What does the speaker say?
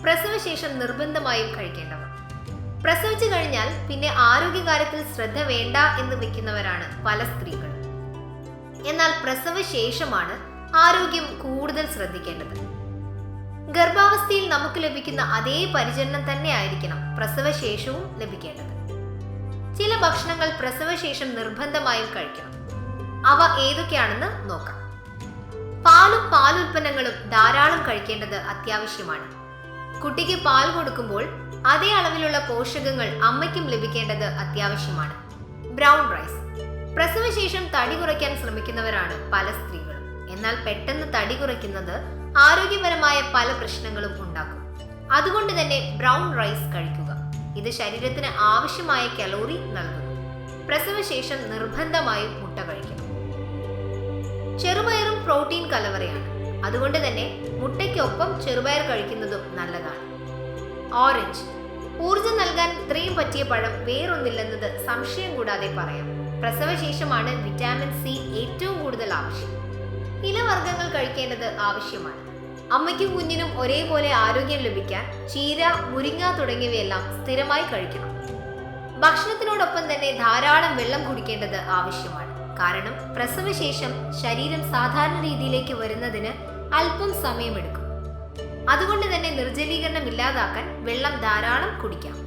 പ്രസവശേഷം നിർബന്ധമായും കഴിക്കേണ്ടവ. പ്രസവിച്ചു കഴിഞ്ഞാൽ പിന്നെ ആരോഗ്യകാര്യത്തിൽ ശ്രദ്ധ വേണ്ട എന്ന് വെക്കുന്നവരാണ് പല സ്ത്രീകളും. എന്നാൽ പ്രസവശേഷമാണ് ആരോഗ്യം കൂടുതൽ ശ്രദ്ധിക്കേണ്ടത്. ഗർഭാവസ്ഥയിൽ നമുക്ക് ലഭിക്കുന്ന അതേ പരിചരണം തന്നെ ആയിരിക്കണം പ്രസവശേഷവും ലഭിക്കേണ്ടത്. ചില ഭക്ഷണങ്ങൾ പ്രസവശേഷം നിർബന്ധമായും കഴിക്കണം. അവ ഏതൊക്കെയാണെന്ന് നോക്കാം. പാലും പാലുൽപ്പന്നങ്ങളും ധാരാളം കഴിക്കേണ്ടത് അത്യാവശ്യമാണ്. കുട്ടിക്ക് പാൽ കൊടുക്കുമ്പോൾ അതേ അളവിലുള്ള പോഷകങ്ങൾ അമ്മയ്ക്കും ലഭിക്കേണ്ടത് അത്യാവശ്യമാണ്. Brown rice. പ്രസവശേഷം തടി കുറയ്ക്കാൻ ശ്രമിക്കുന്നവരാണ് പല സ്ത്രീകളും. എന്നാൽ പെട്ടെന്ന് തടി കുറയ്ക്കുന്നത് ആരോഗ്യപരമായ പല പ്രശ്നങ്ങളും ഉണ്ടാക്കും. അതുകൊണ്ട് തന്നെ ബ്രൗൺ റൈസ് കഴിക്കുക. ഇത് ശരീരത്തിന് ആവശ്യമായ കലോറി നൽകുന്നു. പ്രസവശേഷം നിർബന്ധമായും മുട്ട കഴിക്കണം. ചെറുപയറും പ്രോട്ടീൻ കലവറയാണ്. അതുകൊണ്ട് തന്നെ മുട്ടയ്ക്കൊപ്പം ചെറുപയർ കഴിക്കുന്നതും നല്ലതാണ്. ഓറഞ്ച്. ഊർജം നൽകാൻ ഇത്രയും പറ്റിയ പഴം വേറൊന്നില്ലെന്നത് സംശയം കൂടാതെ പറയാം. പ്രസവശേഷമാണ് വിറ്റാമിൻ സി ഏറ്റവും കൂടുതൽ ആവശ്യം. ഇലവർഗ്ഗങ്ങൾ കഴിക്കേണ്ടത് ആവശ്യമാണ്. അമ്മയ്ക്കും കുഞ്ഞിനും ഒരേപോലെ ആരോഗ്യം ലഭിക്കാൻ ചീര, മുരിങ്ങ തുടങ്ങിയവയെല്ലാം സ്ഥിരമായി കഴിക്കണം. ഭക്ഷണത്തിനോടൊപ്പം തന്നെ ധാരാളം വെള്ളം കുടിക്കേണ്ടത് ആവശ്യമാണ്. കാരണം പ്രസവശേഷം ശരീരം സാധാരണ രീതിയിലേക്ക് വരുന്നതിന് അല്പം സമയമെടുക്കും. അതുകൊണ്ട് തന്നെ നിർജ്ജലീകരണം ഇല്ലാതാക്കാൻ വെള്ളം ധാരാളം കുടിക്കാം.